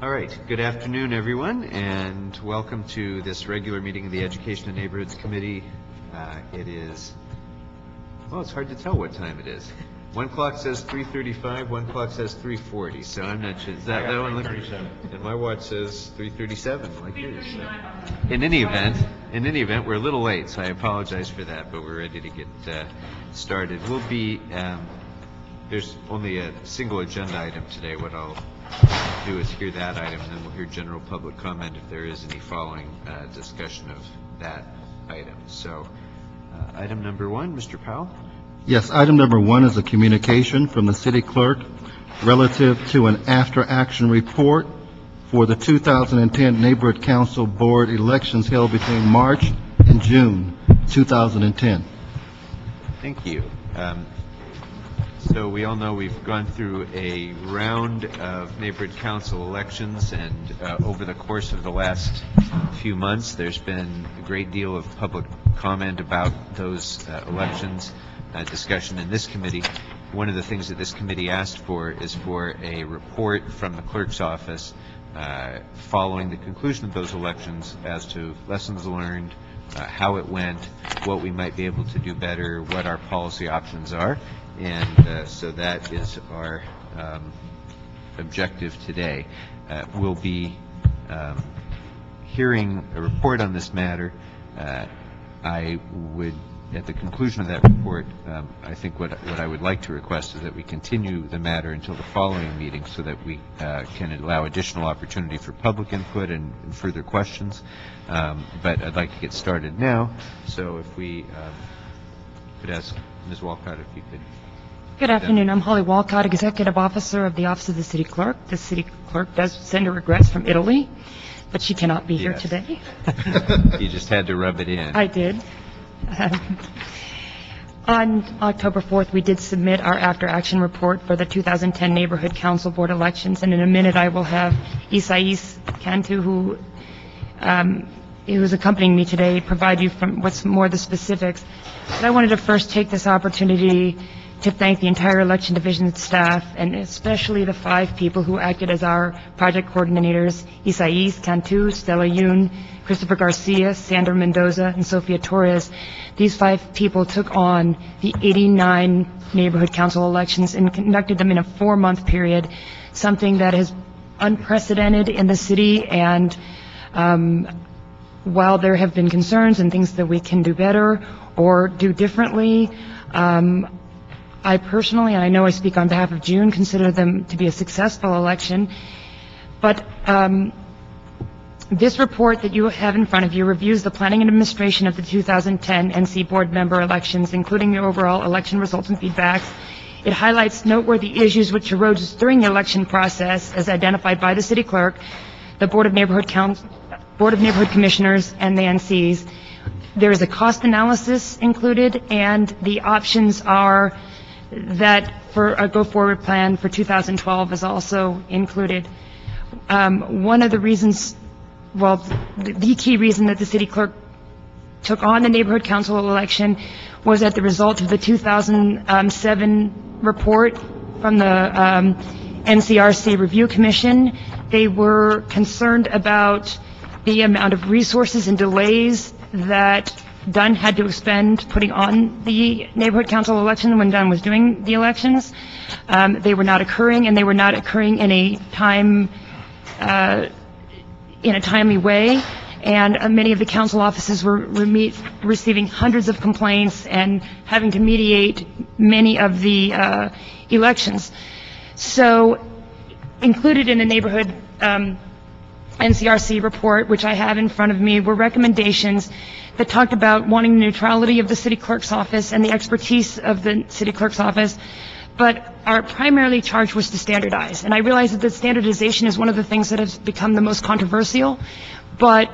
All right, good afternoon, everyone, and welcome to this regular meeting of the Education and Neighborhoods Committee. It is, well, it's hard to tell what time it is. One clock says 3:35, one clock says 3:40, so I'm not sure. Is that one? And my watch says 3:37, like yours. So. In any event, we're a little late, so I apologize for that, but we're ready to get started. We'll be, there's only a single agenda item today. What I'll do is hear that item, and then we'll hear general public comment if there is any following discussion of that item. So, item number one, Mr. Powell. Yes, item number one is a communication from the city clerk relative to an after-action report for the 2010 Neighborhood Council Board elections held between March and June 2010. Thank you. So we all know we've gone through a round of neighborhood council elections, and over the course of the last few months there's been a great deal of public comment about those elections, discussion in this committee. One of the things that this committee asked for is for a report from the clerk's office following the conclusion of those elections as to lessons learned, how it went, what we might be able to do better, what our policy options are. And so that is our objective today. We'll be hearing a report on this matter. I would, at the conclusion of that report, I think what I would like to request is that we continue the matter until the following meeting so that we can allow additional opportunity for public input and further questions. But I'd like to get started now. So if we could ask Ms. Walcott if you could. Good afternoon. I'm Holly Walcott, Executive Officer of the Office of the City Clerk. The City Clerk does send her regrets from Italy, but she cannot be here today. You just had to rub it in. I did. On October 4th, we did submit our after-action report for the 2010 Neighborhood Council Board elections, and in a minute I will have Isais Cantu, who's accompanying me today, provide you from what's more the specifics. But I wanted to first take this opportunity to thank the entire election division staff, and especially the 5 people who acted as our project coordinators: Isais Cantu, Stella Yoon, Christopher Garcia, Sandra Mendoza, and Sofia Torres. These 5 people took on the 89 neighborhood council elections and conducted them in a 4-month period, something that is unprecedented in the city. And while there have been concerns and things that we can do better or do differently, I personally, and I know I speak on behalf of June, consider them to be a successful election. But this report that you have in front of you reviews the planning and administration of the 2010 NC board member elections, including the overall election results and feedbacks. It highlights noteworthy issues which arose during the election process as identified by the city clerk, the Board of Neighborhood Commissioners, and the NCs. There is a cost analysis included, and the options are that for a go-forward plan for 2012 is also included. One of the reasons, well, the key reason that the city clerk took on the neighborhood council election was that the result of the 2007 report from the NCRC Review Commission. They were concerned about the amount of resources and delays that Dunn had to expend putting on the neighborhood council election when Dunn was doing the elections. They were not occurring, and they were not occurring in a timely way. And many of the council offices were receiving hundreds of complaints and having to mediate many of the elections. So, included in the neighborhood NCRC report, which I have in front of me, were recommendations that talked about wanting the neutrality of the city clerk's office and the expertise of the city clerk's office, but our primarily charge was to standardize. And I realize that the standardization is one of the things that has become the most controversial, but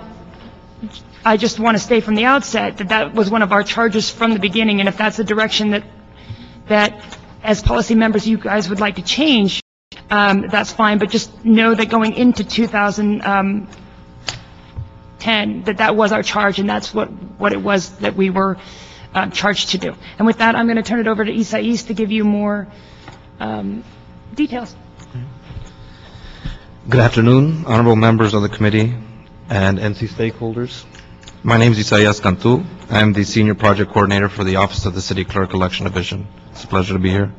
I just want to state from the outset that that was one of our charges from the beginning, and if that's the direction that as policy members you guys would like to change, that's fine, but just know that going into 2010, that was our charge, and that's what it was that we were charged to do. And with that, I'm going to turn it over to Isais to give you more details. Good afternoon, honorable members of the committee and NC stakeholders. My name is Isaias Cantu. I am the Senior Project Coordinator for the Office of the City Clerk Election Division. It's a pleasure to be here.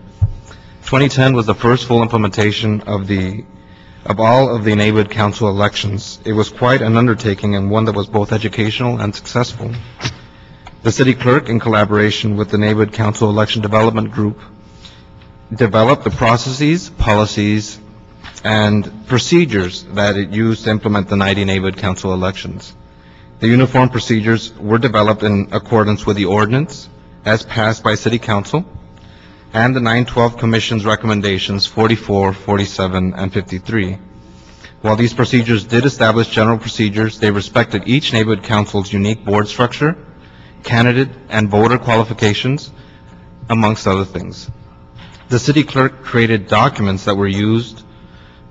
2010 was the first full implementation of all of the neighborhood council elections. It was quite an undertaking and one that was both educational and successful. The City Clerk, in collaboration with the Neighborhood Council Election Development Group, developed the processes, policies, and procedures that it used to implement the 90 neighborhood council elections. The uniform procedures were developed in accordance with the ordinance as passed by City Council and the 912 Commission's recommendations 44, 47, and 53. While these procedures did establish general procedures, they respected each neighborhood council's unique board structure, candidate and voter qualifications, amongst other things. The City Clerk created documents that were used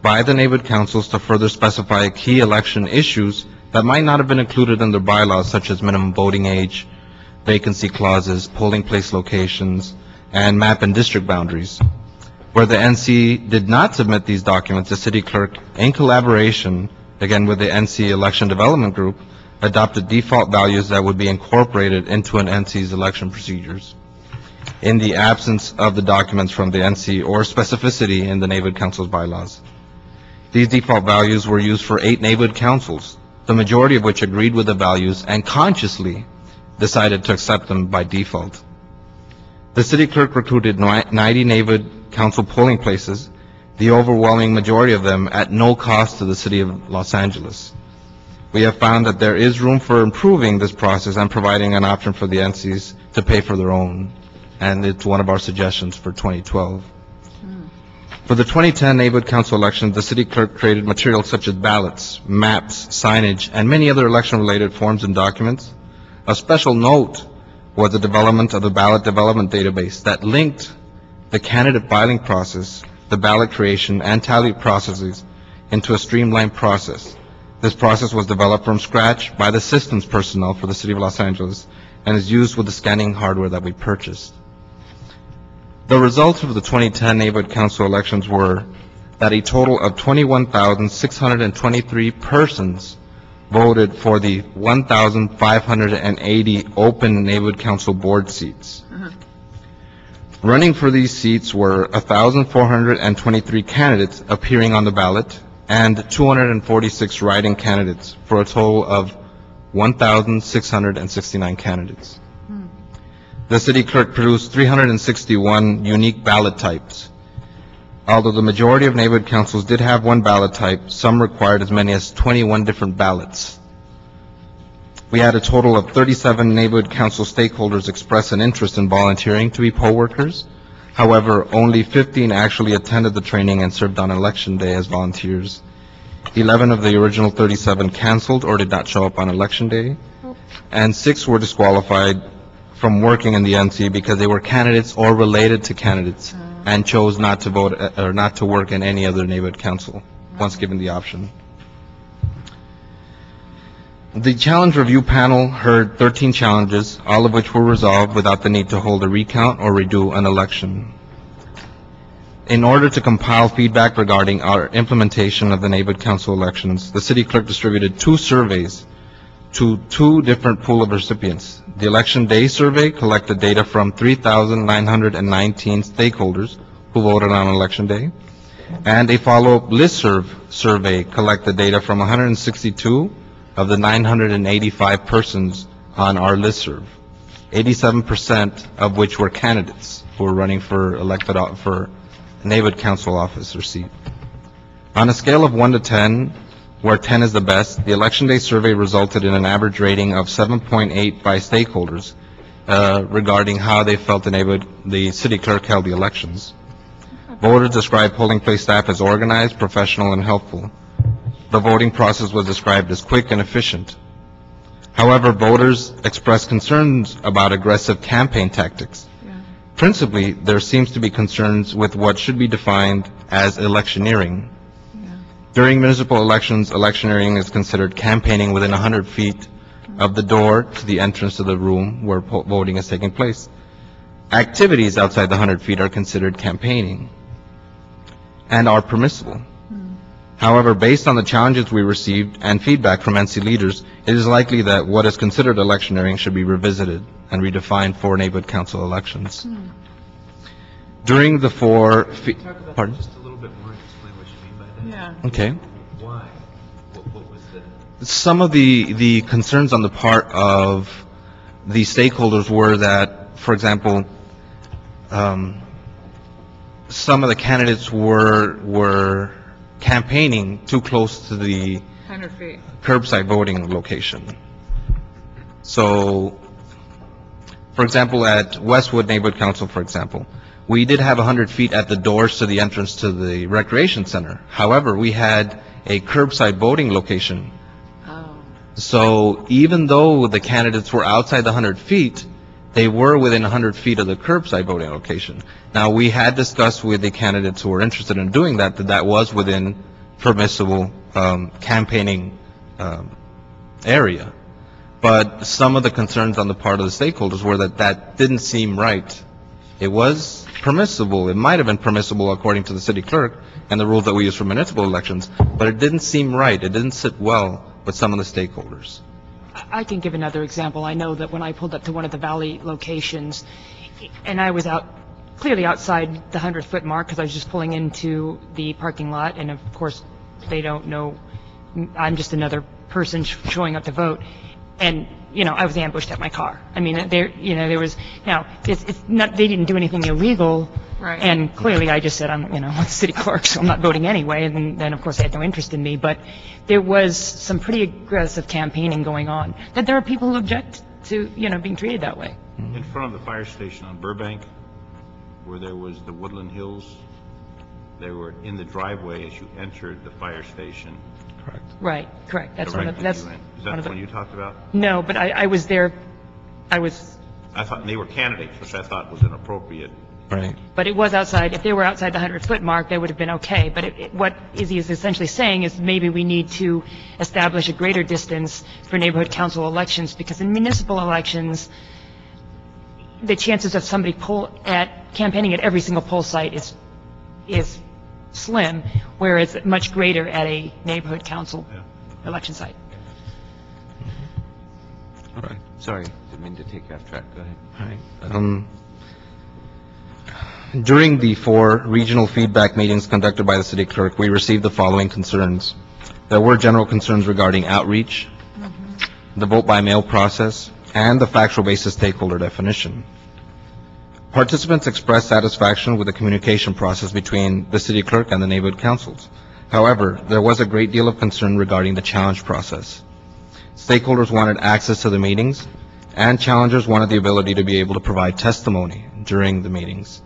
by the neighborhood councils to further specify key election issues that might not have been included in their bylaws, such as minimum voting age, vacancy clauses, polling place locations, and map and district boundaries. Where the NC did not submit these documents, the City Clerk, in collaboration, again with the NC Election Development Group, adopted default values that would be incorporated into an NC's election procedures. In the absence of the documents from the NC or specificity in the neighborhood council's bylaws. These default values were used for 8 neighborhood councils, the majority of which agreed with the values and consciously decided to accept them by default. The City Clerk recruited 90 neighborhood council polling places, the overwhelming majority of them at no cost to the City of Los Angeles. We have found that there is room for improving this process and providing an option for the NCs to pay for their own, and it's one of our suggestions for 2012. For the 2010 neighborhood council elections, the City Clerk created materials such as ballots, maps, signage, and many other election-related forms and documents. A special note was the development of the ballot development database that linked the candidate filing process, the ballot creation, and tally processes into a streamlined process. This process was developed from scratch by the systems personnel for the City of Los Angeles and is used with the scanning hardware that we purchased. The results of the 2010 neighborhood council elections were that a total of 21,623 persons voted for the 1,580 open neighborhood council board seats. Running for these seats were 1,423 candidates appearing on the ballot and 246 write-in candidates for a total of 1,669 candidates. The City Clerk produced 361 unique ballot types. Although the majority of neighborhood councils did have one ballot type, some required as many as 21 different ballots. We had a total of 37 neighborhood council stakeholders express an interest in volunteering to be poll workers. However, only 15 actually attended the training and served on election day as volunteers. 11 of the original 37 canceled or did not show up on election day, and 6 were disqualified from working in the NC because they were candidates or related to candidates and chose not to vote or not to work in any other neighborhood council once given the option. The challenge review panel heard 13 challenges, all of which were resolved without the need to hold a recount or redo an election. In order to compile feedback regarding our implementation of the neighborhood council elections, the City Clerk distributed 2 surveys to 2 different pool of recipients. The Election Day survey collected data from 3,919 stakeholders who voted on Election Day, and a follow-up listserv survey collected data from 162 of the 985 persons on our listserv, 87% of which were candidates who were running for for neighborhood council office or seat. On a scale of 1 to 10, where 10 is the best, the Election Day survey resulted in an average rating of 7.8 by stakeholders regarding how they felt the City Clerk held the elections. Voters described polling place staff as organized, professional, and helpful. The voting process was described as quick and efficient. However, voters expressed concerns about aggressive campaign tactics. Principally, there seems to be concerns with what should be defined as electioneering. During municipal elections, electioneering is considered campaigning within 100 feet of the door to the entrance to the room where voting is taking place. Activities outside the 100 feet are considered campaigning and are permissible. However, based on the challenges we received and feedback from NC leaders, it is likely that what is considered electioneering should be revisited and redefined for neighborhood council elections. During the pardon? Just a little bit more, explain what you mean by that. Yeah. Okay. Why? What was the... Some of the concerns on the part of the stakeholders were that, for example, some of the candidates were campaigning too close to the 100 feet. curbside voting location. So, for example, at Westwood Neighborhood Council, for example, we did have 100 feet at the doors to the entrance to the recreation center. However, we had a curbside voting location. Oh. So even though the candidates were outside the 100 feet, they were within 100 feet of the curbside voting location. Now, we had discussed with the candidates who were interested in doing that, that was within permissible campaigning area. But some of the concerns on the part of the stakeholders were that that didn't seem right. It was permissible. It might have been permissible according to the city clerk and the rules that we use for municipal elections, but it didn't seem right. It didn't sit well with some of the stakeholders. I can give another example. I know that when I pulled up to one of the Valley locations, and I was clearly outside the 100-foot mark because I was just pulling into the parking lot, and of course, they don't know I'm just another person showing up to vote. And, I was ambushed at my car. I mean, there was, now, it's not, they didn't do anything illegal. Right. And clearly I just said, I'm the city clerk, so I'm not voting anyway. And then, of course, they had no interest in me. But there was some pretty aggressive campaigning going on. That there are people who object to, being treated that way. In front of the fire station on Burbank, where there was the Woodland Hills, they were in the driveway as you entered the fire station. Correct. Right, correct. That's one of, directly that's you went. Is one that of the one the, you talked about? no, but I was there, I thought they were candidates, which I thought was inappropriate. Right. but it was outside, if they were outside the 100-foot mark, they would have been okay. But what Izzy is essentially saying is maybe we need to establish a greater distance for neighborhood council elections, because in municipal elections, the chances of somebody campaigning at every single poll site is slim, whereas much greater at a neighborhood council election site. Right. Sorry, didn't mean to take you off track. Go ahead. Right. During the 4 regional feedback meetings conducted by the city clerk, we received the following concerns. There were general concerns regarding outreach, the vote by mail process, and the factual basis stakeholder definition. Participants expressed satisfaction with the communication process between the city clerk and the neighborhood councils. However, there was a great deal of concern regarding the challenge process. Stakeholders wanted access to the meetings, and challengers wanted the ability to be able to provide testimony during the meetings.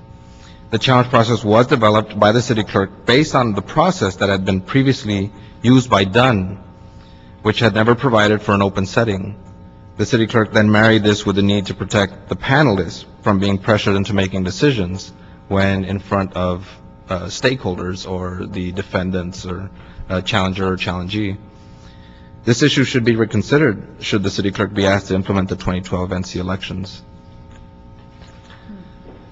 The challenge process was developed by the city clerk based on the process that had been previously used by Dunn, which had never provided for an open setting. The city clerk then married this with the need to protect the panelists from being pressured into making decisions when in front of stakeholders or the defendants or challenger or challengee. This issue should be reconsidered should the city clerk be asked to implement the 2012 NC elections.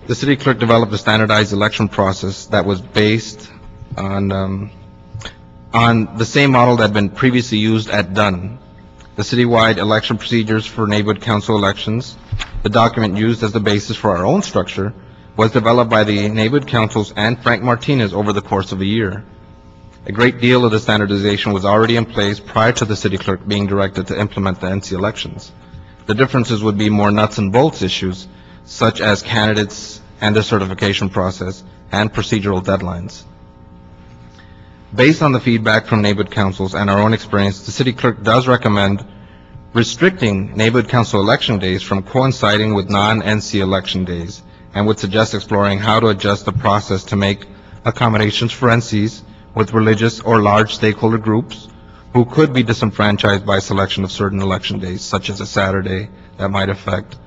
The city clerk developed a standardized election process that was based on the same model that had been previously used at Dunn. The citywide election procedures for neighborhood council elections, the document used as the basis for our own structure, was developed by the neighborhood councils and Frank Martinez over the course of a year. A great deal of the standardization was already in place prior to the city clerk being directed to implement the NC elections. The differences would be more nuts and bolts issues, such as candidates and their certification process and procedural deadlines. Based on the feedback from neighborhood councils and our own experience, the city clerk does recommend restricting neighborhood council election days from coinciding with non-NC election days, and would suggest exploring how to adjust the process to make accommodations for NCs with religious or large stakeholder groups who could be disenfranchised by selection of certain election days, such as a Saturday that might affect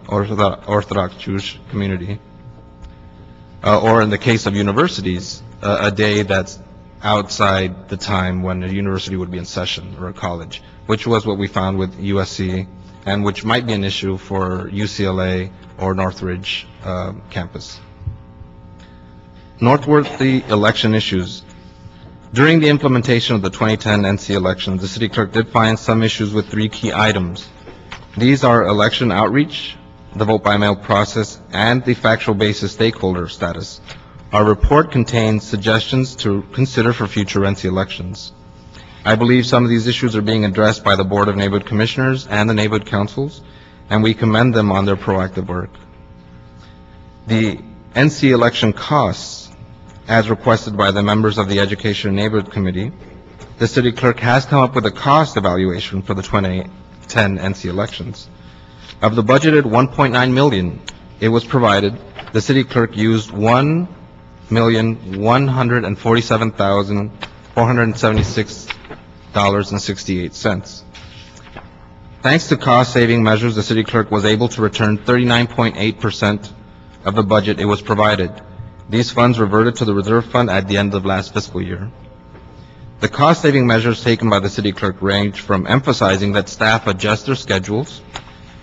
Orthodox Jewish community. Or in the case of universities, a day that's outside the time when a university would be in session or a college, which was what we found with USC and which might be an issue for UCLA or Northridge campus. Northworthy election issues. During the implementation of the 2010 NC elections, the city clerk did find some issues with 3 key items. These are election outreach, the vote by mail process, and the factual basis stakeholder status. Our report contains suggestions to consider for future NC elections. I believe some of these issues are being addressed by the Board of Neighborhood Commissioners and the neighborhood councils, and we commend them on their proactive work. The NC election costs, as requested by the members of the Education and Neighborhood Committee, the city clerk has come up with a cost evaluation for the 2010 NC elections. Of the budgeted $1.9 million it was provided, the city clerk used $1,147,476.68. Thanks to cost-saving measures, the city clerk was able to return 39.8% of the budget it was provided. These funds reverted to the reserve fund at the end of last fiscal year. The cost-saving measures taken by the city clerk range from emphasizing that staff adjust their schedules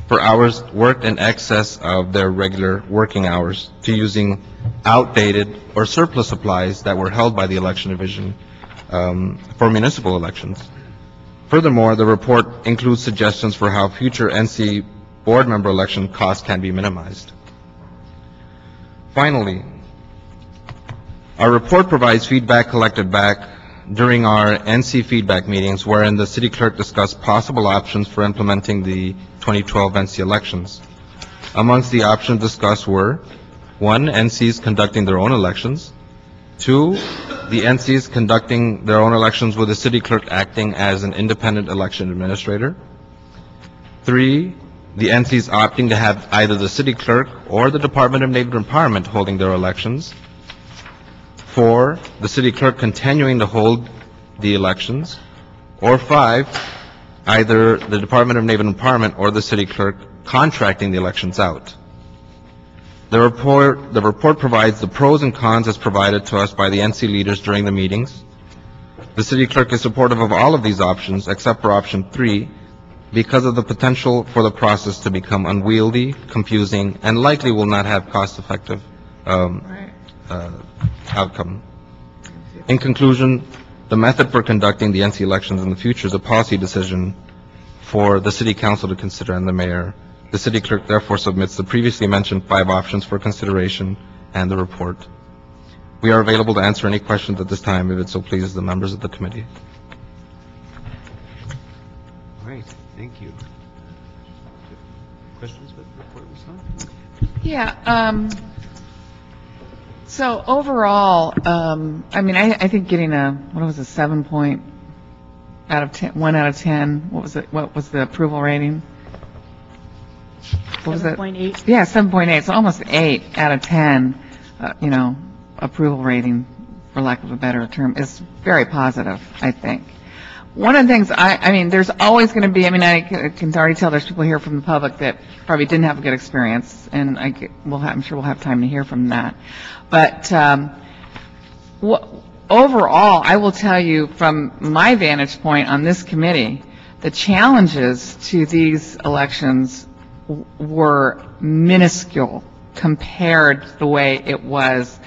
for hours worked in excess of their regular working hours to using outdated or surplus supplies that were held by the election division for municipal elections. Furthermore, the report includes suggestions for how future NC board member election costs can be minimized. Finally, our report provides feedback collected back during our NC feedback meetings, wherein the city clerk discussed possible options for implementing the 2012 NC elections. Amongst the options discussed were 1. NCs conducting their own elections, 2. The NCs conducting their own elections with the city clerk acting as an independent election administrator, 3. The NCs opting to have either the city clerk or the Department of Neighborhood Empowerment holding their elections, 4. The city clerk continuing to hold the elections, or 5. Either the Department of Neighborhood Empowerment or the city clerk contracting the elections out. The report provides the pros and cons as provided to us by the NC leaders during the meetings. The city clerk is supportive of all of these options except for option 3 because of the potential for the process to become unwieldy, confusing, and likely will not have cost-effective outcome. In conclusion, the method for conducting the NC elections in the future is a policy decision for the City Council to consider and the Mayor. The City Clerk therefore submits the previously mentioned 5 options for consideration and the report. We are available to answer any questions at this time if it so pleases the members of the committee. All right, thank you. Questions about the report, Ms. Hahn? Yeah. So overall, I mean, I think getting a, what was a 7 point out of 10, 1 out of 10, what was it, what was the approval rating? What was it? 7.8. Yeah, 7.8, so almost 8 out of 10, you know, approval rating, for lack of a better term, is very positive, I think. One of the things, I mean, there's always going to be, I mean, I can already tell there's people here from the public that probably didn't have a good experience, and I'm sure we'll have time to hear from that. But overall, I will tell you from my vantage point on this committee, the challenges to these elections were minuscule compared to the way it was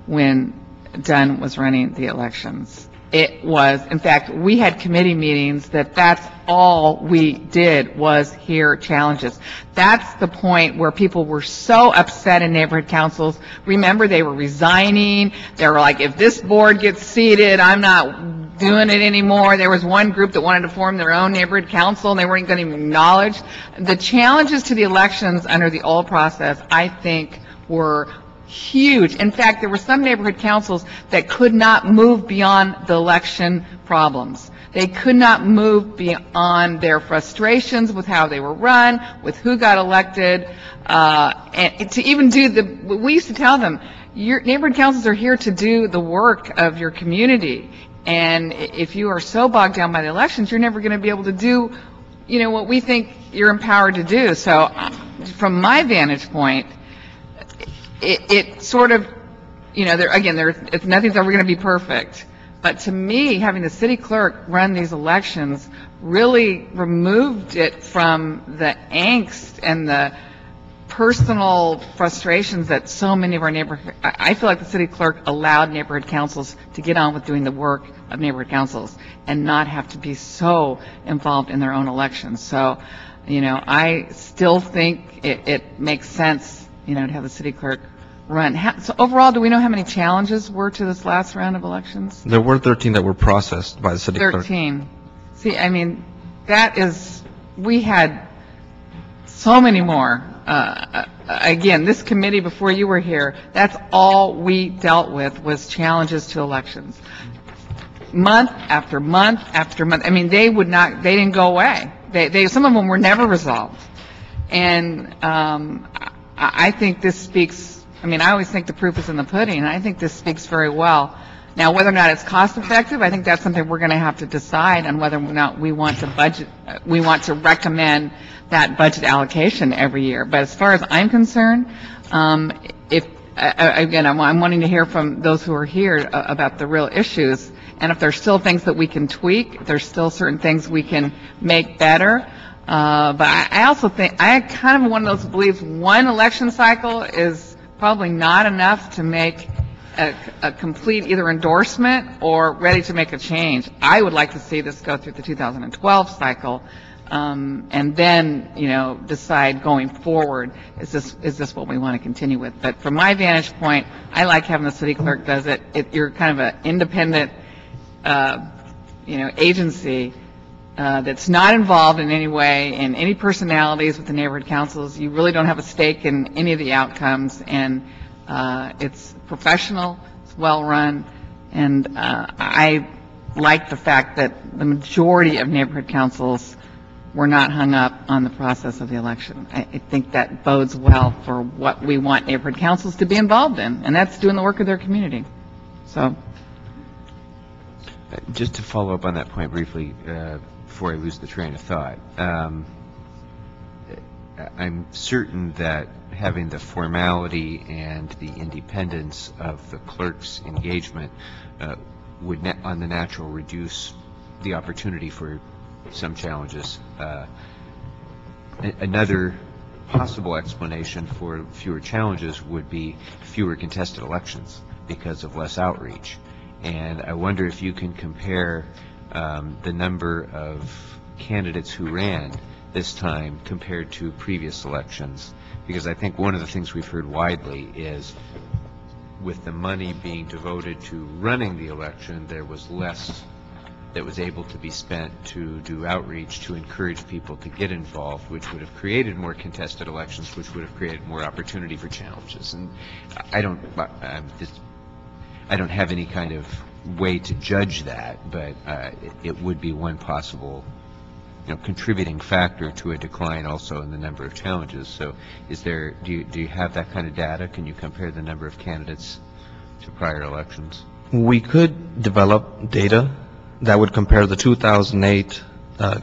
when Dunn was running the elections. It was, in fact, we had committee meetings that's all we did was hear challenges. That's the point where people were so upset in neighborhood councils. Remember, they were resigning. They were like, if this board gets seated, I'm not doing it anymore. There was one group that wanted to form their own neighborhood council, and they weren't going to even acknowledge. The challenges to the elections under the old process, I think, were huge. In fact, there were some neighborhood councils that could not move beyond the election problems. They could not move beyond their frustrations with how they were run, with who got elected, and to even do we used to tell them, your neighborhood councils are here to do the work of your community. And if you are so bogged down by the elections, you're never going to be able to do, you know, what we think you're empowered to do. So from my vantage point, it sort of, you know, nothing's ever going to be perfect. But to me, having the city clerk run these elections really removed it from the angst and the personal frustrations that so many of our neighborhood, I feel like the city clerk allowed neighborhood councils to get on with doing the work of neighborhood councils and not have to be so involved in their own elections. So, I still think it makes sense, to have the city clerk run. So overall, do we know how many challenges were to this last round of elections? There were 13 that were processed by the city clerk. 13. See, we had so many more. Again, this committee, before you were here, that's all we dealt with was challenges to elections. Month after month after month. They didn't go away. Some of them were never resolved. And I think this speaks, I always think the proof is in the pudding, and I think this speaks very well. Now, whether or not it's cost effective, I think that's something we're going to have to decide on whether or not we want to recommend that budget allocation every year. But as far as I'm concerned, I'm wanting to hear from those who are here about the real issues, and if there's still things that we can tweak, if there's still certain things we can make better. But I also think, I kind of one of those who believes one election cycle is probably not enough to make a complete either endorsement or ready to make a change. I would like to see this go through the 2012 cycle, and then, decide going forward, is this what we want to continue with? But from my vantage point, I like having the city clerk does it. You're kind of an independent, agency that's not involved in any way in any personalities with the neighborhood councils. You really don't have a stake in any of the outcomes, and it's professional, it's well run, and I like the fact that the majority of neighborhood councils were not hung up on the process of the election. I think that bodes well for what we want neighborhood councils to be involved in, and that's doing the work of their community. So, just to follow up on that point briefly, before I lose the train of thought, I'm certain that having the formality and the independence of the clerk's engagement would on the natural reduce the opportunity for some challenges. Another possible explanation for fewer challenges would be fewer contested elections because of less outreach. And I wonder if you can compare the number of candidates who ran this time compared to previous elections, because I think one of the things we've heard widely is with the money being devoted to running the election, there was less that was able to be spent to do outreach to encourage people to get involved, which would have created more contested elections, which would have created more opportunity for challenges. And I don't have any kind of way to judge that, but it would be one possible contributing factor to a decline also in the number of challenges. So do you have that kind of data? Can you compare the number of candidates to prior elections? We could develop data that would compare the 2008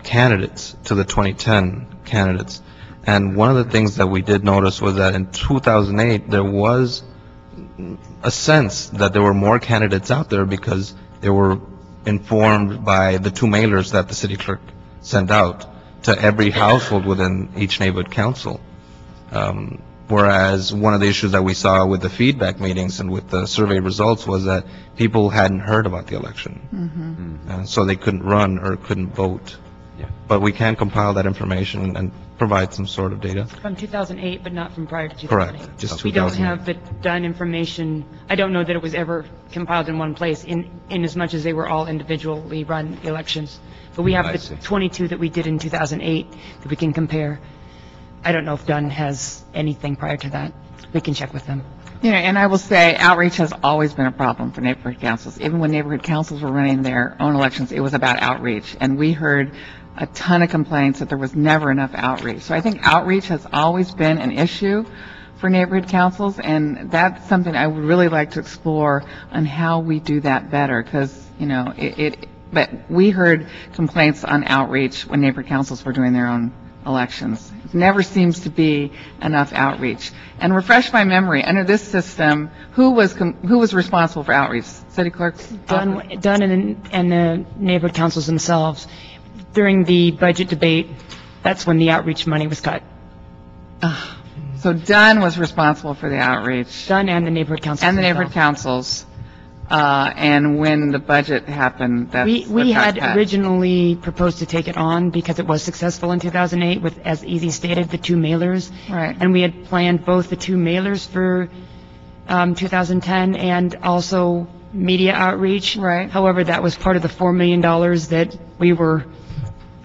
candidates to the 2010 candidates. And one of the things that we did notice was that in 2008 there was a sense that there were more candidates out there because they were informed by the 2 mailers that the city clerk sent out to every household within each neighborhood council. Whereas one of the issues that we saw with the feedback meetings and with the survey results was that people hadn't heard about the election. So they couldn't run or couldn't vote. Yeah. But we can compile that information and provide some sort of data. From 2008, but not from prior to 2008. Correct. Just We don't 2008. have the done information. I don't know that it was ever compiled in one place in as much as they were all individually run elections. But we have I the see. 22 that we did in 2008 that we can compare. I don't know if Dunn has anything prior to that. We can check with them. and I will say outreach has always been a problem for neighborhood councils. Even when neighborhood councils were running their own elections, it was about outreach. And we heard a ton of complaints that there was never enough outreach. So I think outreach has always been an issue for neighborhood councils, and that's something I would really like to explore on how we do that better, because, but we heard complaints on outreach when neighborhood councils were doing their own elections. It never seems to be enough outreach. And refresh my memory, under this system, who was responsible for outreach? City clerks? Dunn and the neighborhood councils themselves. During the budget debate, that's when the outreach money was cut. So Dunn was responsible for the outreach. Dunn and the neighborhood council. And the neighborhood councils. And when the budget happened, that's We what got had cut. originally proposed to take it on because it was successful in 2008 with, as Easy stated, the 2 mailers. Right. And we had planned both the 2 mailers for 2010 and also media outreach. Right. However, that was part of the $4 million that we were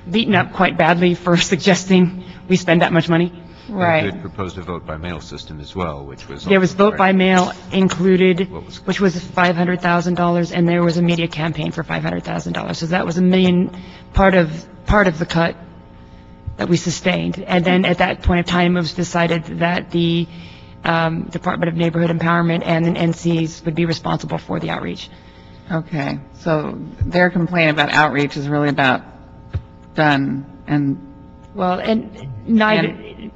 beaten up quite badly for suggesting we spend that much money. Right. You had proposed a vote by mail system as well, which was. There was also vote by mail included, What was- which was $500,000, and there was a media campaign for $500,000. So that was $1 million, part of the cut that we sustained. And then at that point of time, it was decided that the Department of Neighborhood Empowerment and the NCs would be responsible for the outreach. Okay, so their complaint about outreach is really about Dunn and, Well, and neither,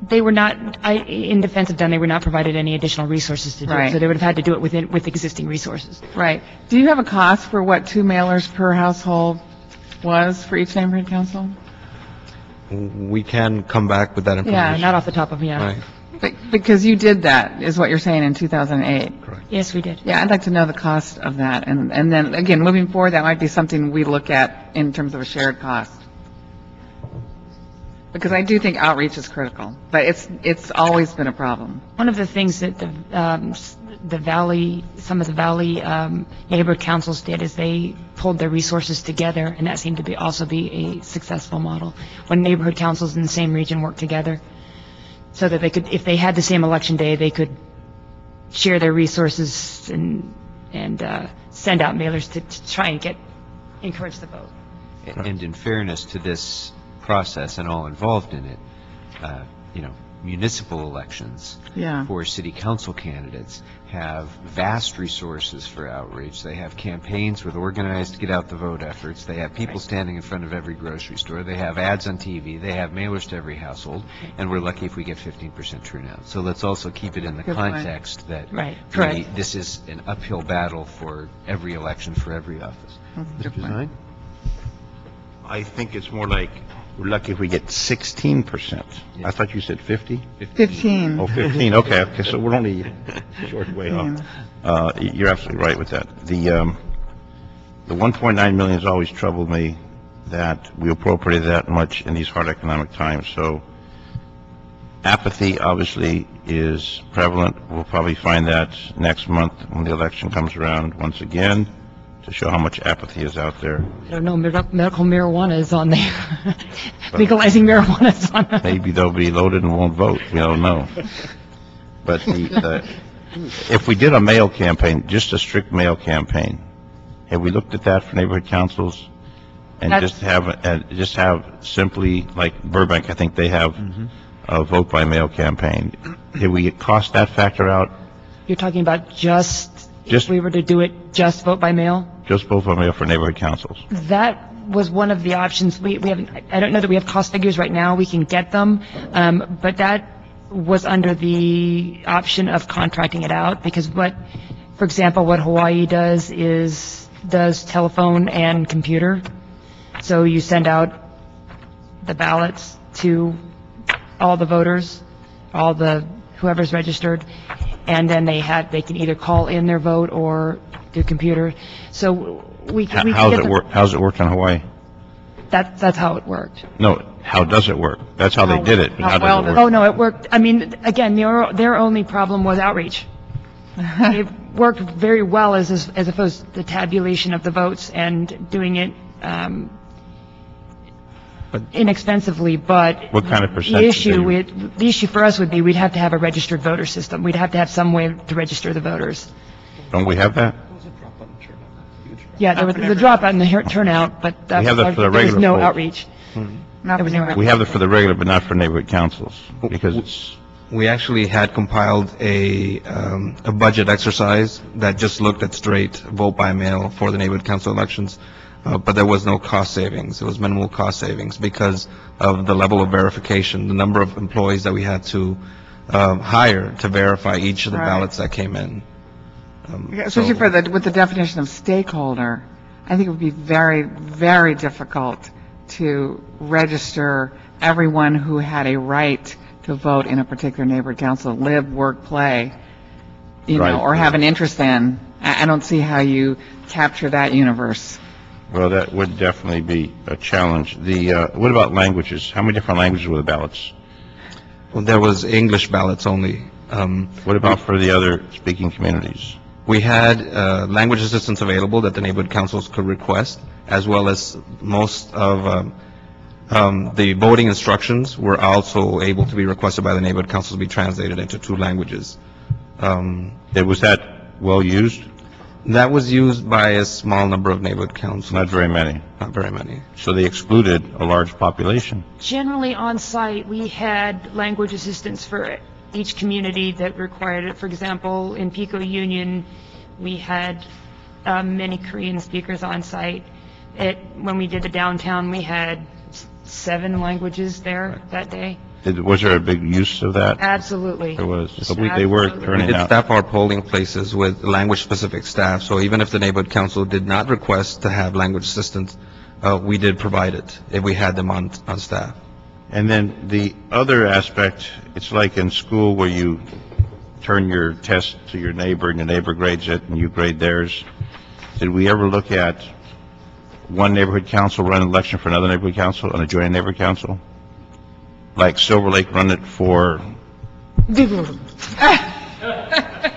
they were not, in defense of Dunn, they were not provided any additional resources to do it. Right. So they would have had to do it with existing resources. right. Do you have a cost for what 2 mailers per household was for each neighborhood council? We can come back with that information. Yeah, not off the top of my head. Right. Because you did that, is what you're saying, in 2008. Yes, we did. Yeah, I'd like to know the cost of that. And then, again, moving forward, that might be something we look at in terms of a shared cost. Because I do think outreach is critical, but it's always been a problem. One of the things that the Valley, some of the Valley neighborhood councils did is they pulled their resources together, and that seemed to also be a successful model. When neighborhood councils in the same region worked together, so that they could, if they had the same election day, they could share their resources and send out mailers to try and encourage the vote. And in fairness to this process and all involved in it, municipal elections Yeah. for city council candidates have vast resources for outreach. They have campaigns with organized get out the vote efforts. They have people standing in front of every grocery store. They have ads on TV. They have mailers to every household. And we're lucky if we get 15% turnout. So let's also keep it in the Good point. context that Right, correct. this is an uphill battle for every election, for every office. Good Mr. point. Zine? I think it's more like, we're lucky if we get 16%. I thought you said 50? 15. Oh, 15, okay, so we're only a short way off. You're absolutely right with that. The 1.9 million has always troubled me, that we appropriated that much in these hard economic times. So apathy obviously is prevalent. We'll probably find that next month when the election comes around once again, to show how much apathy is out there. I don't know, medical marijuana is on there. Legalizing marijuana is on there. Maybe they'll be loaded and won't vote, we don't know. But if we did a mail campaign, just a strict mail campaign, have we looked at that for neighborhood councils? And just have simply, like Burbank, I think they have a vote by mail campaign. Did we cost that factor out? You're talking about if we were to do it, just vote by mail? Just vote by mail for neighborhood councils. That was one of the options. We haven't, I don't know that we have cost figures right now. We can get them. But that was under the option of contracting it out, because for example, what Hawaii does telephone and computer. So you send out the ballots to all the voters, whoever's registered, and then they can either call in their vote or through computer. So How's it work in Hawaii? That's how it worked. No, how does it work? That's how they did it. How does it work? Oh, no, it worked. I mean, again, their only problem was outreach. It worked very well as opposed to the tabulation of the votes and doing it inexpensively, but What kind of percentage? the issue for us would be we'd have to have a registered voter system. We'd have to have some way to register the voters. Don't we have that? Yeah, there was a dropout in the turnout, but We have that for the there was regular no vote. outreach. Not There was no outreach. We have it for the regular, but not for neighborhood councils, because it's, We actually had compiled a budget exercise that just looked at straight vote by mail for the neighborhood council elections, but there was no cost savings. It was minimal cost savings because of the level of verification, the number of employees that we had to hire to verify each of the Right. ballots that came in. Especially with the definition of stakeholder, I think it would be very, very difficult to register everyone who had a right to vote in a particular neighborhood council, live, work, play, Right. or have an interest in. I don't see how you capture that universe. Well, that would definitely be a challenge. What about languages? How many different languages were the ballots? Well, there was English ballots only. What about for the other speaking communities? We had language assistance available that the neighborhood councils could request, as well as most of the voting instructions were also able to be requested by the neighborhood councils to be translated into 2 languages. Was that well used? That was used by a small number of neighborhood councils. Not very many. Not very many. So they excluded a large population. Generally on site, we had language assistance for each community that required it. For example, in Pico Union, we had many Korean speakers on site. When we did the downtown, we had 7 languages there that day. Was there a big use of that? Absolutely. There was. So they were Absolutely. We turning did out. staff our polling places with language-specific staff, so even if the neighborhood council did not request to have language assistance, we did provide it if we had them on staff. And then the other aspect, it's like in school where you turn your test to your neighbor and your neighbor grades it and you grade theirs. Did we ever look at one neighborhood council run an election for another neighborhood council and a joint neighborhood council? Like Silver Lake run it for...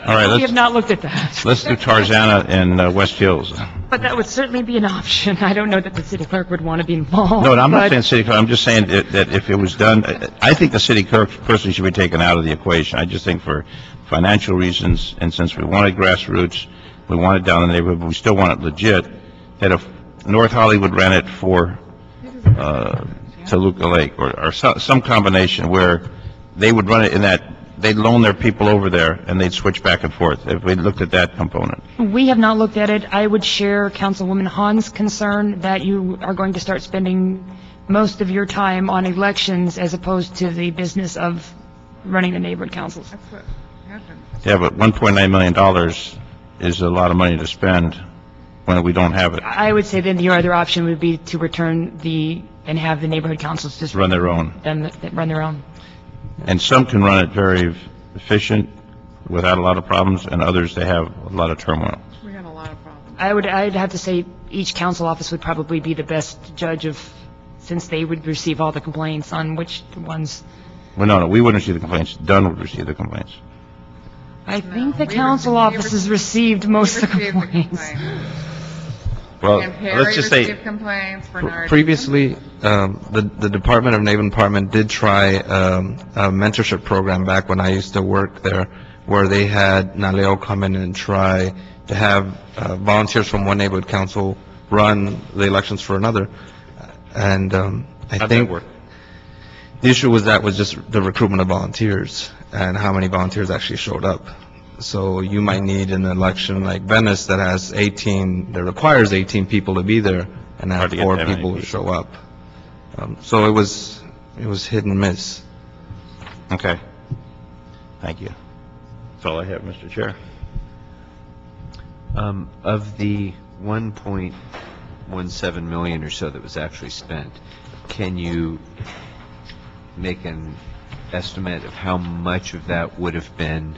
All right, We have not looked at that, let's do Tarzana and West Hills. but that would certainly be an option. I don't know that the city clerk would want to be involved. No, I'm not but- saying city clerk, I'm just saying that if it was done, I think the city clerk personally should be taken out of the equation. I just think for financial reasons, and since we wanted grassroots, we want it down in the neighborhood, but we still want it legit, that if North Hollywood ran it for Toluca Lake, or some combination where they would run it in that, they'd loan their people over there, and they'd switch back and forth, if we looked at that component. We have not looked at it. I would share Councilwoman Hahn's concern that you are going to start spending most of your time on elections as opposed to the business of running the neighborhood councils. That's what happened. Yeah, but $1.9 million is a lot of money to spend when we don't have it. I would say then your other option would be to return and have the neighborhood councils just Run their own. run their own. And some can run it very efficient without a lot of problems, and others, they have a lot of turmoil. We had a lot of problems. I'd have to say each council office would probably be the best judge since they would receive all the complaints on which ones. Well, no, we wouldn't receive the complaints. Dunn would receive the complaints. I think the we council received- offices received most of the Received the complaints. Well, And Perry let's just say, received complaints, Bernard. Previously, the Department of Neighborhood Department did try a mentorship program back when I used to work there, where they had Naleo come in and try to have volunteers from one neighborhood council run the elections for another. And I how'd that think work? the issue was just the recruitment of volunteers and how many volunteers actually showed up. So you might need an election like Venice that has 18, that requires 18 people to be there and have Hard to get 4 that many people people. show up. So it was hit and miss. Okay. Thank you. That's all I have, Mr. Chair. Of the 1.17 million or so that was actually spent, can you make an estimate of how much of that would have been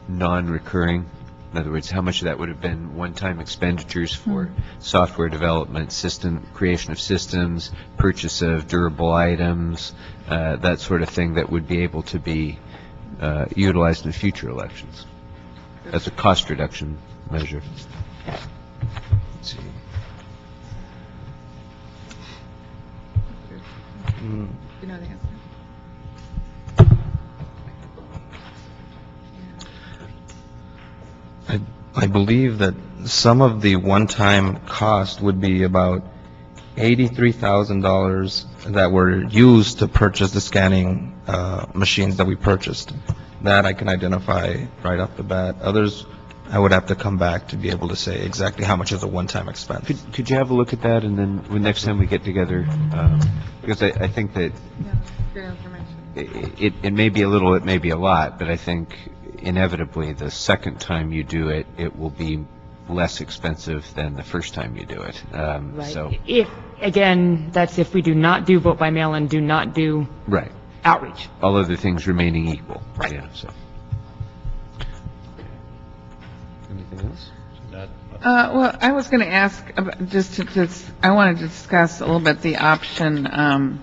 non-recurring? In other words, how much of that would have been one-time expenditures for software development, creation of systems, purchase of durable items, that sort of thing that would be able to be utilized in future elections as a cost reduction measure? Let's see. You know the answer? I believe that some of the one-time cost would be about $83,000 that were used to purchase the scanning machines that we purchased. That I can identify right off the bat. Others, I would have to come back to be able to say exactly how much is a one-time expense. Could you have a look at that, and then when next time we get together, because I think that Yeah, good information. it may be a little, it may be a lot, but I think inevitably the second time you do it, it will be less expensive than the first time you do it. Right. So, Again, that's if we do not do vote by mail and do not do right. outreach. All other things remaining equal. Right. Yeah, so. Anything else? Well, I was going to ask, I wanted to discuss a little bit the option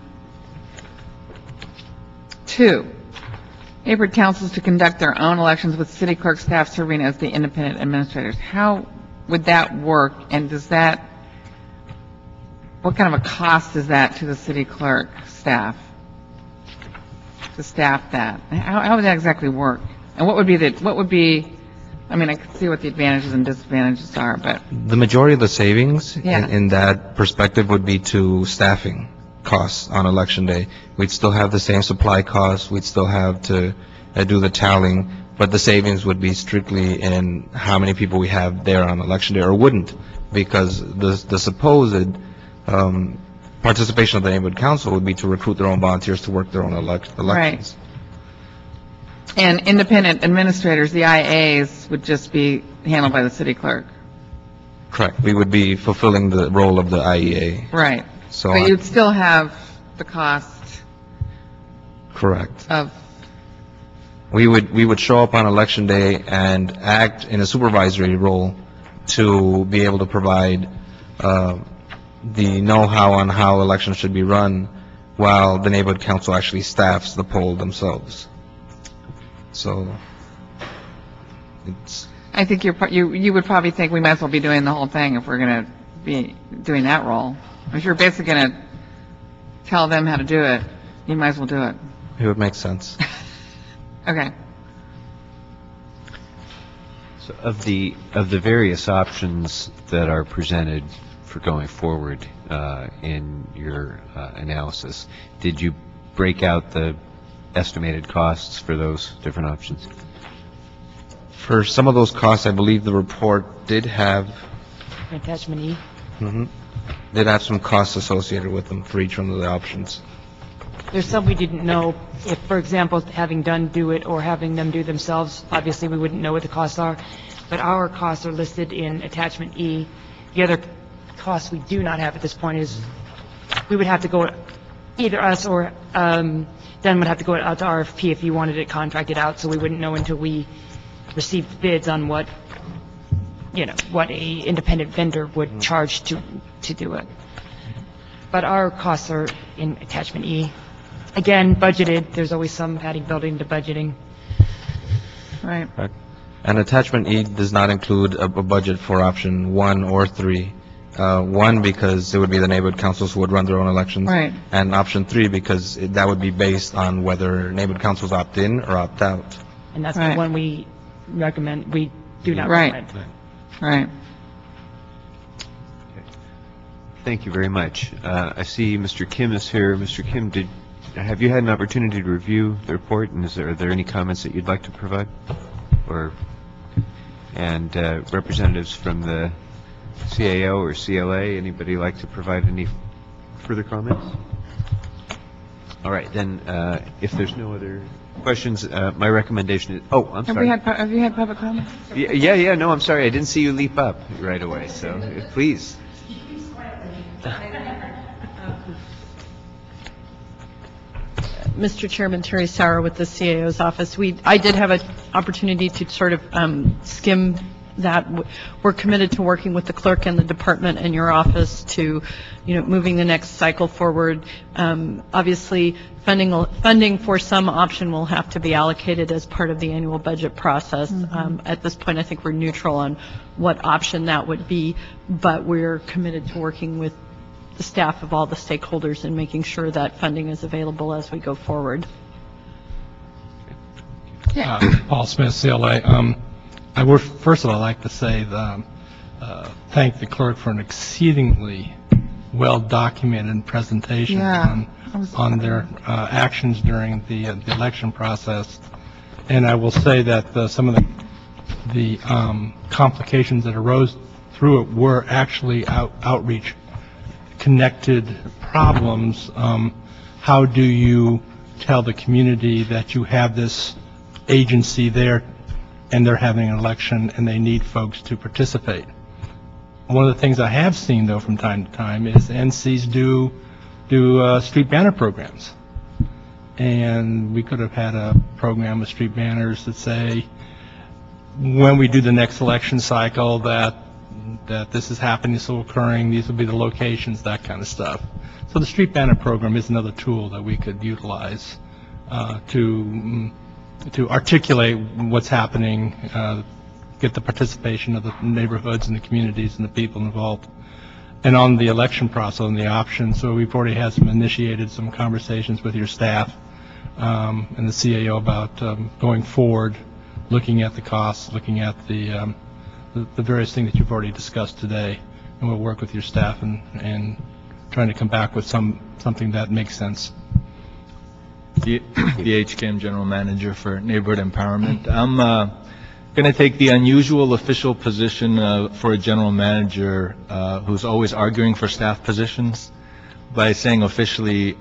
2. Neighborhood councils to conduct their own elections with city clerk staff serving as the independent administrators. How would that work, and what kind of a cost is that to the city clerk staff to staff that? How would that exactly work? And what would be, I mean, I could see what the advantages and disadvantages are, but. The majority of the savings Yeah. in that perspective would be to staffing costs on election day. We'd still have the same supply costs, we'd still have to do the tallying, but the savings would be strictly in how many people we have there on election day, or wouldn't, because the supposed participation of the neighborhood council would be to recruit their own volunteers to work their own elections. And independent administrators, the IAs, would just be handled by the city clerk. Correct. We would be fulfilling the role of the IEA. Right. So But you'd still have the cost correct. of, We would show up on election day and act in a supervisory role to be able to provide the know-how on how elections should be run, while the neighborhood council actually staffs the poll themselves. So it's. I think you would probably think we might as well be doing the whole thing if we're going to be doing that role. If you're basically going to tell them how to do it, you might as well do it. It would make sense. Okay. So of the various options that are presented for going forward in your analysis, did you break out the estimated costs for those different options? For some of those costs, I believe the report did have Attachment E. did have some costs associated with them for each one of the options. There's some we didn't know if, for example, having done do it or having them do themselves, obviously we wouldn't know what the costs are, but our costs are listed in attachment E. The other costs we do not have at this point is we would have to go, either us or then would have to go out to RFP if you wanted it contracted out, so we wouldn't know until we received bids on what a independent vendor would charge to do it. But our costs are in attachment E. Again, budgeted, there's always some padding built into budgeting. Right. And attachment E does not include a budget for option 1 or 3. 1 because it would be the neighborhood councils who would run their own elections. Right. And option 3 because that would be based on whether neighborhood councils opt in or opt out. And that's Right. the one we recommend, we do not Right. recommend. Right. Thank you very much. I see Mr. Kim is here. Mr. Kim, have you had an opportunity to review the report, and are there any comments that you'd like to provide? And representatives from the CAO or CLA, anybody like to provide any further comments? All right, then, if there's no other questions, my recommendation is, I'm sorry. Have you had public comments? Yeah, no, I'm sorry, I didn't see you leap up right away, so please. Mr. Chairman, Terry Sauer with the CAO's office. I did have an opportunity to sort of skim that. We're committed to working with the clerk and the department and your office to, moving the next cycle forward. Obviously, funding for some option will have to be allocated as part of the annual budget process. At this point, I think we're neutral on what option that would be, but we're committed to working with the staff of all the stakeholders and making sure that funding is available as we go forward. Paul Smith, CLA. I would first of all like to say thank the clerk for an exceedingly well-documented presentation on their actions during the election process. And I will say that some of the complications that arose through it were actually outreach connected problems. How do you tell the community that you have this agency there and they're having an election and they need folks to participate? One of the things I have seen, though, from time to time is NCs do street banner programs. and we could have had a program with street banners that say, when we do the next election cycle, that this is happening, so occurring, these will be the locations, that kind of stuff. So the street banner program is another tool that we could utilize to articulate what's happening, get the participation of the neighborhoods and the communities and the people involved. And on the election process and the options, so we've already had initiated some conversations with your staff and the CAO about going forward, looking at the costs, looking at the various things that you've already discussed today, and we'll work with your staff and trying to come back with something that makes sense. The HKM General Manager for Neighborhood Empowerment. I'm going to take the unusual official position for a general manager who's always arguing for staff positions by saying officially,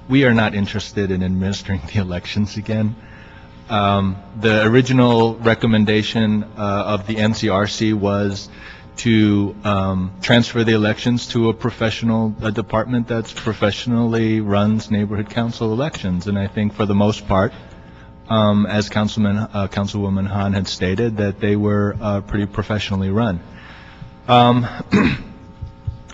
we are not interested in administering the elections again. The original recommendation of the NCRC was to transfer the elections to a professional department that's professionally runs neighborhood council elections. And I think for the most part, as Councilwoman Hahn had stated, that they were pretty professionally run.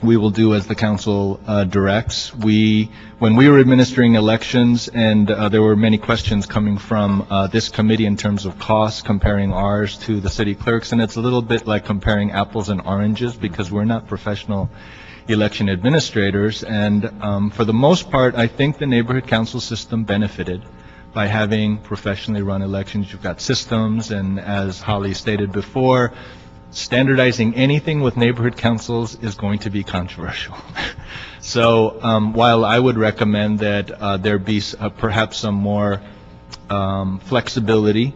We will do as the council directs. When we were administering elections, and there were many questions coming from this committee in terms of costs, comparing ours to the city clerks, and it's a little bit like comparing apples and oranges because we're not professional election administrators. And for the most part, I think the neighborhood council system benefited by having professionally run elections. You've got systems, and as Holly stated before, standardizing anything with neighborhood councils is going to be controversial. So while I would recommend that there be perhaps some more flexibility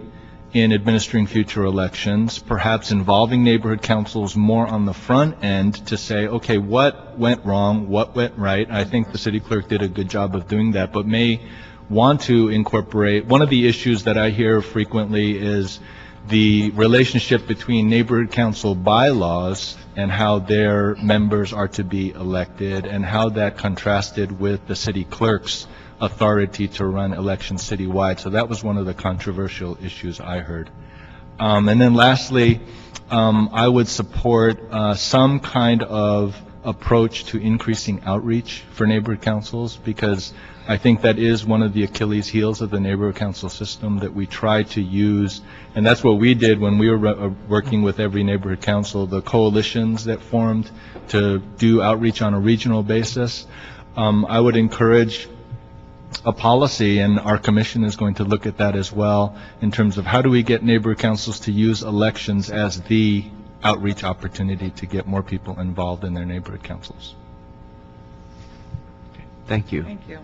in administering future elections, perhaps involving neighborhood councils more on the front end to say, okay, what went wrong, what went right? I think the city clerk did a good job of doing that, but may want to incorporate. One of the issues that I hear frequently is the relationship between neighborhood council bylaws and how their members are to be elected, and how that contrasted with the city clerk's authority to run elections citywide. So that was one of the controversial issues I heard. And then lastly, I would support some kind of approach to increasing outreach for neighborhood councils, because I think that is one of the Achilles heels of the neighborhood council system that we try to use. And that's what we did when we were working with every neighborhood council, the coalitions that formed to do outreach on a regional basis. I would encourage a policy, and our commission is going to look at that as well, in terms of how do we get neighborhood councils to use elections as the outreach opportunity to get more people involved in their neighborhood councils. Thank you. Thank you.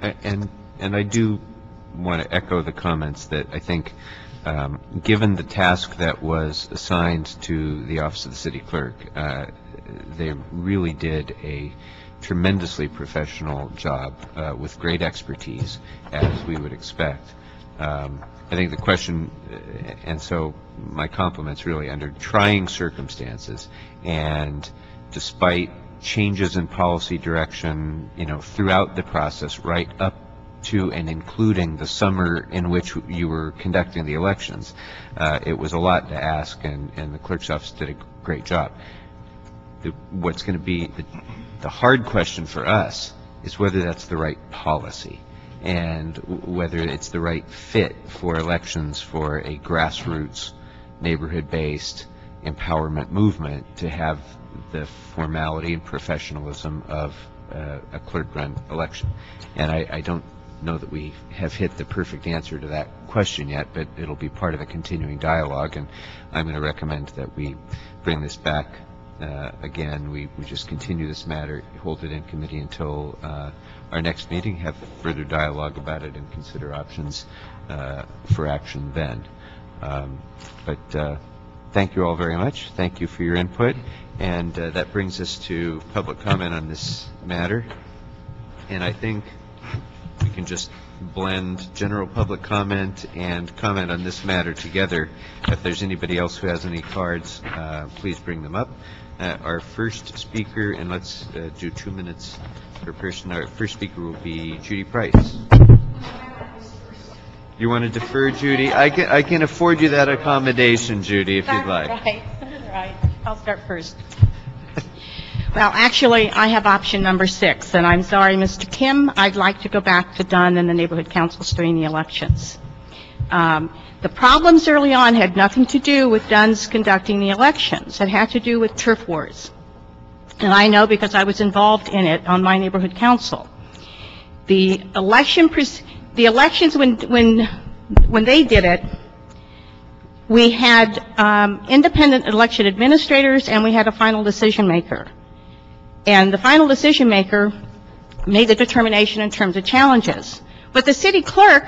And I do want to echo the comments that I think, given the task that was assigned to the Office of the City Clerk, they really did a tremendously professional job with great expertise, as we would expect. I think the question, and so my compliments really, under trying circumstances, and despite changes in policy direction, throughout the process, right up to and including the summer in which you were conducting the elections, it was a lot to ask, and the clerk's office did a great job. What's going to be the hard question for us is whether that's the right policy, and whether it's the right fit for elections for a grassroots, neighborhood-based empowerment movement to have the formality and professionalism of a clerk-run election. And I don't know that we have hit the perfect answer to that question yet, but it'll be part of a continuing dialogue, and I'm going to recommend that we bring this back again. We just continue this matter, hold it in committee until our next meeting, have further dialogue about it, and consider options for action then. But thank you all very much. Thank you for your input. And that brings us to public comment on this matter. And I think we can just blend general public comment and comment on this matter together. If there's anybody else who has any cards, please bring them up. Our first speaker, and let's do 2 minutes per person. Our first speaker will be Judy Price. You want to defer, Judy? I can afford you that accommodation, Judy, if you'd like. Right. I'll start first. Well, actually, I have option number 6, and I'm sorry, Mr. Kim, I'd like to go back to Dunn and the neighborhood councils during the elections. The problems early on had nothing to do with Dunn's conducting the elections. It had to do with turf wars. And I know because I was involved in it on my neighborhood council. The elections when they did it, we had independent election administrators and we had a final decision maker. And the final decision maker made the determination in terms of challenges. But the city clerk,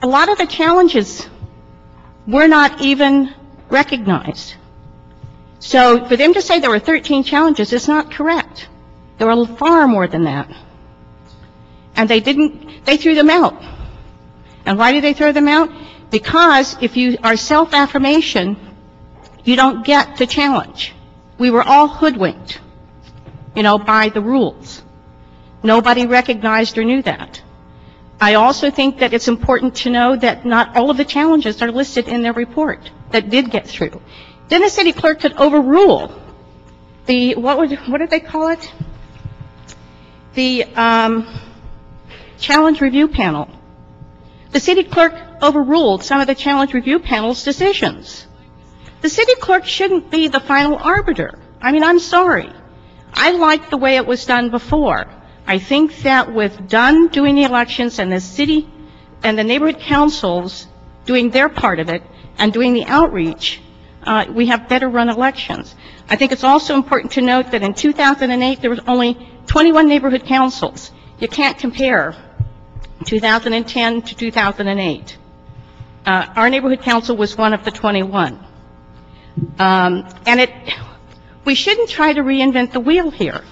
a lot of the challenges were not even recognized. So for them to say there were 13 challenges is not correct. There were far more than that. And they threw them out. And why did they throw them out? Because if you are self-affirmation, you don't get to challenge. We were all hoodwinked, by the rules. Nobody recognized or knew that. I also think that it's important to know that not all of the challenges are listed in their report that did get through. Then the city clerk could overrule the, what did they call it? The challenge review panel. The city clerk overruled some of the challenge review panel's decisions. The city clerk shouldn't be the final arbiter. I'm sorry. I liked the way it was done before. I think that with Dunn doing the elections and the city and the neighborhood councils doing their part of it and doing the outreach, we have better run elections. I think it's also important to note that in 2008 there was only 21 neighborhood councils. You can't compare 2010 to 2008. Our neighborhood council was one of the 21. We shouldn't try to reinvent the wheel here.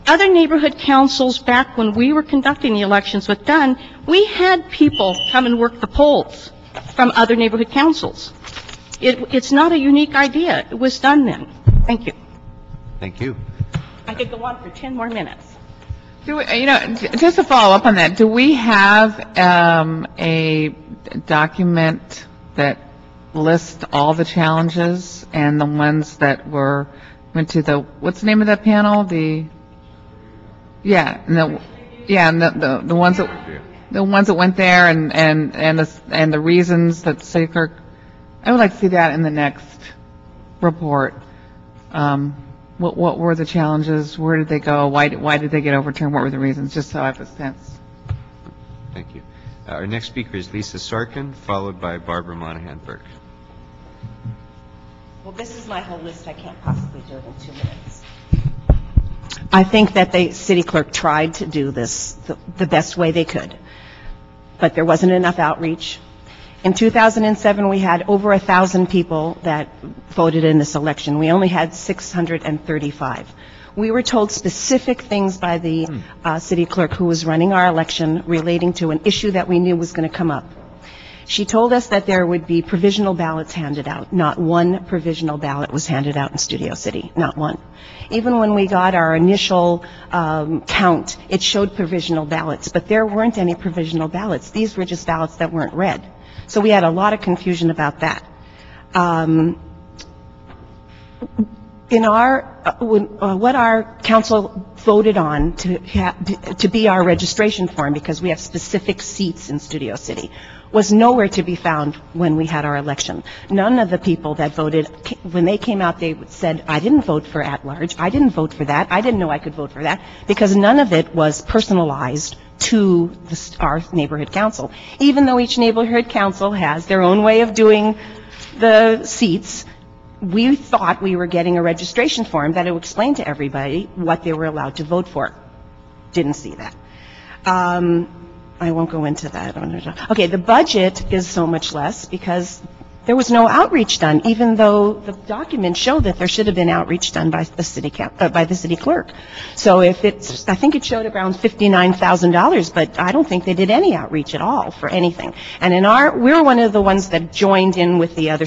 Other neighborhood councils, back when we were conducting the elections with Dunn, we had people come and work the polls from other neighborhood councils. It's not a unique idea. It was done then. Thank you. Thank you. I could go on for 10 more minutes. Just to follow up on that, do we have a document that lists all the challenges and the ones that went to what's the name of that panel? The ones that went there and the reasons that the city clerk. I would like to see that in the next report. What were the challenges? Where did they go? Why did they get overturned? What were the reasons? Just so I have a sense. Thank you. Our next speaker is Lisa Sarkin, followed by Barbara Monahan-Burke. Well, this is my whole list. I can't possibly do it in 2 minutes. I think that the city clerk tried to do this the best way they could, but there wasn't enough outreach. In 2007, we had over 1,000 people that voted in this election. We only had 635. We were told specific things by the city clerk who was running our election relating to an issue that we knew was going to come up. She told us that there would be provisional ballots handed out. Not one provisional ballot was handed out in Studio City. Not one. Even when we got our initial count, it showed provisional ballots, but there weren't any provisional ballots. These were just ballots that weren't read. So we had a lot of confusion about that. What our council voted on to be our registration form, because we have specific seats in Studio City, was nowhere to be found when we had our election. None of the people that voted, when they came out, they said, I didn't vote for at-large, I didn't vote for that, I didn't know I could vote for that, because none of it was personalized to our neighborhood council. Even though each neighborhood council has their own way of doing the seats, we thought we were getting a registration form that would explain to everybody what they were allowed to vote for. Didn't see that. I won't go into that. Okay, the budget is so much less because there was no outreach done, even though the documents show that there should have been outreach done by the city clerk. So I think it showed around $59,000, but I don't think they did any outreach at all for anything. And we're one of the ones that joined in with the other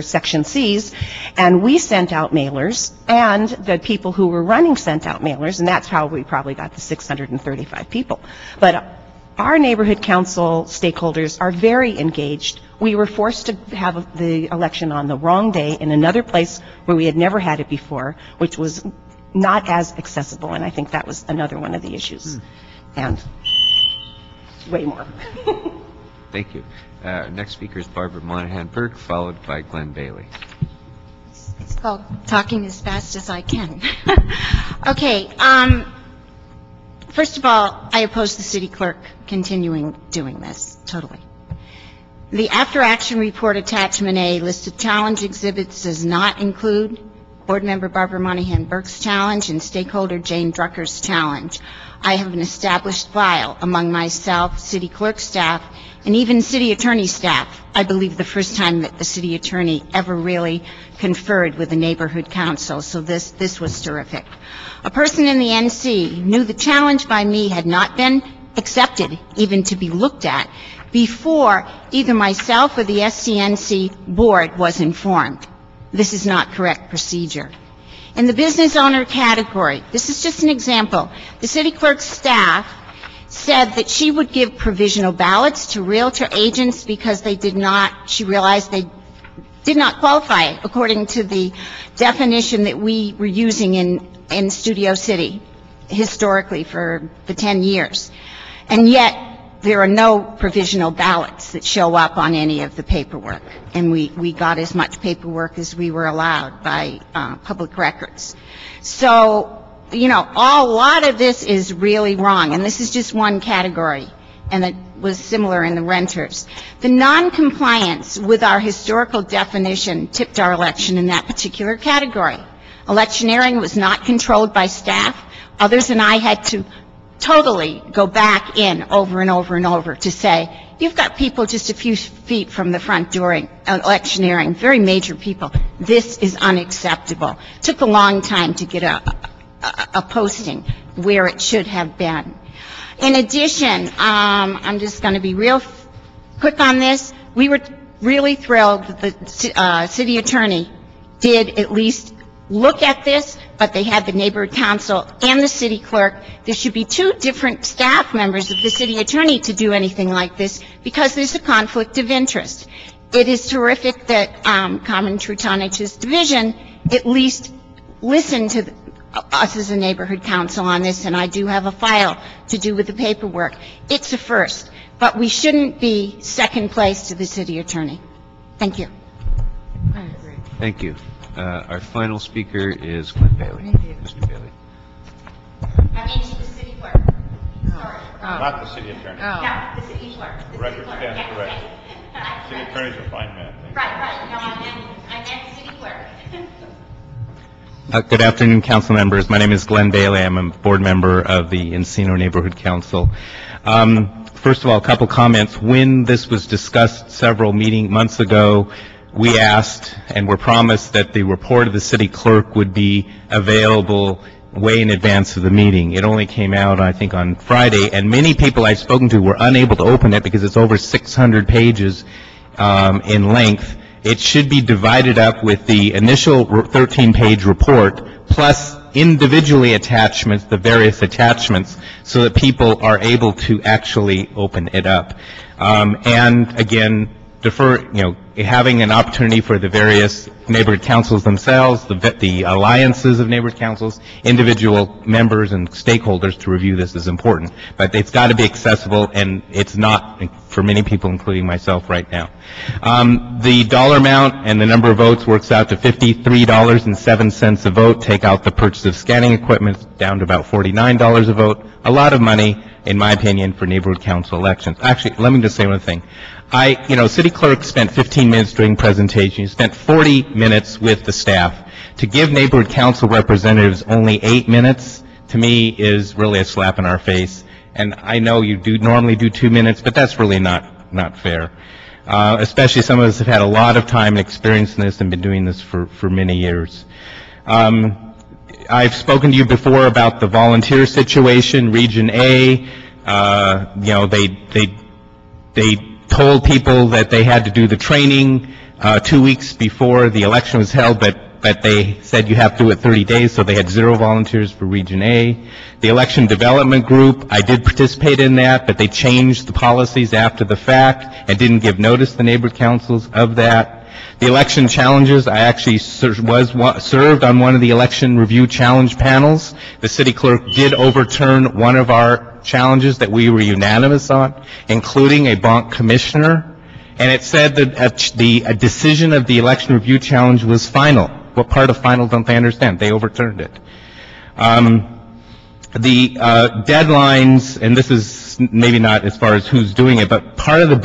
Section Cs, and we sent out mailers, and the people who were running sent out mailers, and that's how we probably got the 635 people. But Our neighborhood council stakeholders are very engaged. We were forced to have the election on the wrong day in another place where we had never had it before, which was not as accessible, and I think that was another one of the issues. And way more. Thank you. Next speaker is Barbara Monahan-Burke, followed by Glenn Bailey. It's called talking as fast as I can. Okay. First of all, I oppose the city clerk continuing doing this, totally. The after-action report attachment A list of challenge exhibits does not include Board Member Barbara Monahan-Burke's challenge and stakeholder Jane Drucker's challenge. I have an established file among myself, city clerk staff, and even city attorney staff. I believe the first time that the city attorney ever really conferred with the neighborhood council, so this was terrific. A person in the NC knew the challenge by me had not been accepted, even to be looked at, before either myself or the SCNC board was informed. This is not correct procedure. In the business owner category, this is just an example. The city clerk's staff said that she would give provisional ballots to realtor agents because she realized they did not qualify according to the definition that we were using in Studio City historically for the 10 years. And yet, there are no provisional ballots that show up on any of the paperwork. And we got as much paperwork as we were allowed by public records. So, you know, a lot of this is really wrong. And this is just one category. And it was similar in the renters. The non-compliance with our historical definition tipped our election in that particular category. Electioneering was not controlled by staff. Others and I had to totally go back in over and over and over to say, you've got people just a few feet from the front door electioneering, very major people. This is unacceptable. Took a long time to get a posting where it should have been. In addition, I'm just going to be real quick on this. We were really thrilled that the city attorney did at least look at this, but they had the neighborhood council and the city clerk. There should be two different staff members of the city attorney to do anything like this because there's a conflict of interest. It is terrific that Carmen Trutonich's division at least listened to us as a neighborhood council on this, and I do have a file to do with the paperwork. It's a first, but we shouldn't be second place to the city attorney. Thank you. I agree. Thank you. Our final speaker is Glenn Bailey. Mr. Bailey. I mean, the city clerk. Sorry. Not the city attorney. No, the city clerk. The record stands correct. City attorney's a fine man. Right. No, I meant city clerk. Good afternoon, council members. My name is Glenn Bailey. I'm a board member of the Encino Neighborhood Council. First of all, a couple comments. When this was discussed several months ago, we asked and were promised that the report of the city clerk would be available way in advance of the meeting. It only came out, I think, on Friday, and many people I've spoken to were unable to open it because it's over 600 pages in length. It should be divided up with the initial 13-page report plus individually attachments, the various attachments, so that people are able to actually open it up. And again, having an opportunity for the various neighborhood councils themselves, the alliances of neighborhood councils, individual members and stakeholders to review this is important. But it's got to be accessible, and it's not for many people, including myself right now. The dollar amount and the number of votes works out to $53.07 a vote. Take out the purchase of scanning equipment, down to about $49 a vote. A lot of money, in my opinion, for neighborhood council elections. Actually, let me just say one thing. City clerk spent 15 minutes during presentation. You spent 40 minutes with the staff. To give neighborhood council representatives only 8 minutes, to me, is really a slap in our face. And I know you normally do 2 minutes, but that's really not fair. Especially some of us have had a lot of time and experience in this and been doing this for many years. I've spoken to you before about the volunteer situation, Region A. They told people that they had to do the training 2 weeks before the election was held, but but they said you have to do it 30 days, so they had 0 volunteers for Region A. The Election Development Group, I did participate in that, but they changed the policies after the fact and didn't give notice to neighborhood councils of that. The election challenges, I actually served on one of the election review challenge panels. The city clerk did overturn one of our challenges that we were unanimous on, including a bonk commissioner, and it said that the decision of the election review challenge was final. What part of final don't they understand? They overturned it. The deadlines, and this is maybe not as far as who's doing it, but part of the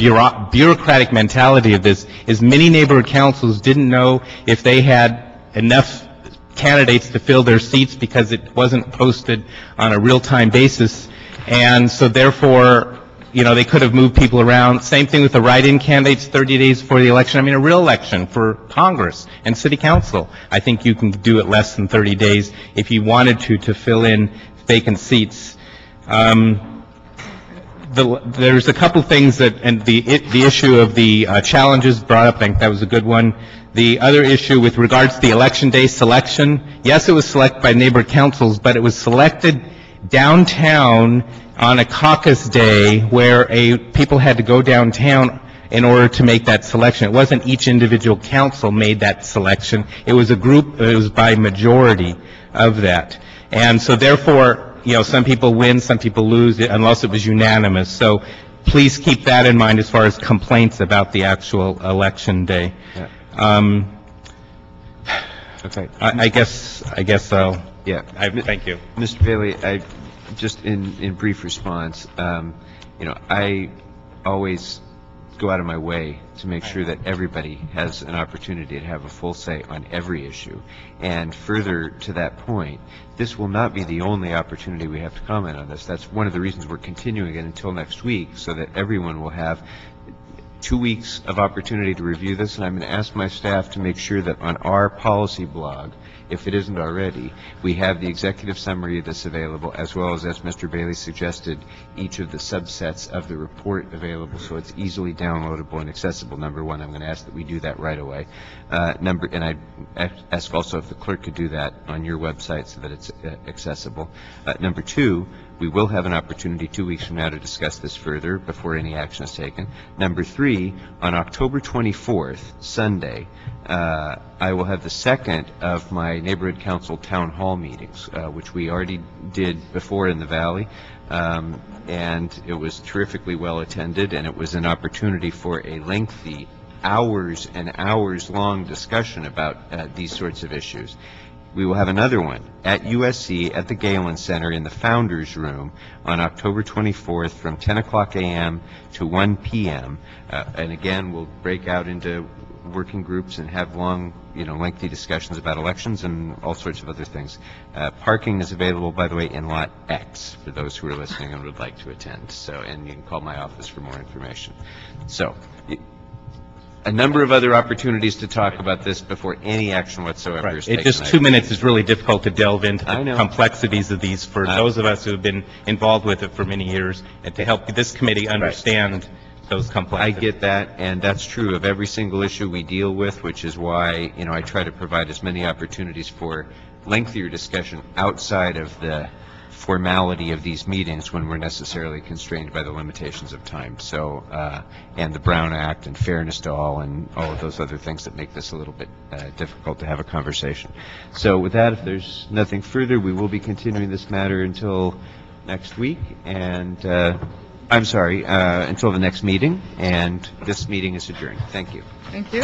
bureaucratic mentality of this is many neighborhood councils didn't know if they had enough candidates to fill their seats because it wasn't posted on a real-time basis, and so therefore, you know, they could have moved people around. Same thing with the write-in candidates 30 days before the election. I mean, a real election for Congress and City Council, I think you can do it less than 30 days if you wanted to fill in vacant seats. There's a couple things that, and the issue of the challenges brought up, I think that was a good one. The other issue with regards to the election day selection, yes, it was selected by neighborhood councils, but it was selected downtown on a caucus day where people had to go downtown in order to make that selection. It wasn't each individual council made that selection. It was a group, it was by majority of that. And so therefore, you know, some people win, some people lose, unless it was unanimous. So please keep that in mind as far as complaints about the actual election day. Yeah. Okay. I guess I'll. Yeah. Thank you, Mr. Bailey. I just in brief response. You know, I always go out of my way to make sure that everybody has an opportunity to have a full say on every issue. And further to that point, this will not be the only opportunity we have to comment on this. That's one of the reasons we're continuing it until next week, so that everyone will have 2 weeks of opportunity to review this. And I'm going to ask my staff to make sure that on our policy blog, if it isn't already, we have the executive summary that's available, as well as Mr. Bailey suggested, each of the subsets of the report available, so it's easily downloadable and accessible. Number one, I'm going to ask that we do that right away. And I ask also if the clerk could do that on your website so that it's accessible. Number two, we will have an opportunity 2 weeks from now to discuss this further before any action is taken. Number three, on October 24th, Sunday, I will have the second of my neighborhood council town hall meetings, which we already did before in the Valley, and it was terrifically well attended, and it was an opportunity for a lengthy hours and hours long discussion about these sorts of issues. We will have another one at USC at the Galen Center in the Founders Room on October 24th from 10 o'clock a.m. to 1 p.m. And again, we'll break out into working groups and have long, lengthy discussions about elections and all sorts of other things. Parking is available, by the way, in Lot X for those who are listening and would like to attend. So, and you can call my office for more information. So, a number of other opportunities to talk about this before any action whatsoever is taken. Just 2 minutes is really difficult to delve into the complexities of these for those of us who have been involved with it for many years, and to help this committee understand those complexities. I get that, and that's true of every single issue we deal with, which is why, I try to provide as many opportunities for lengthier discussion outside of the formality of these meetings when we're necessarily constrained by the limitations of time. So, and the Brown Act and fairness to all and all of those other things that make this a little bit difficult to have a conversation. So with that, if there's nothing further, we will be continuing this matter until next week, and until the next meeting, and this meeting is adjourned. Thank you. Thank you.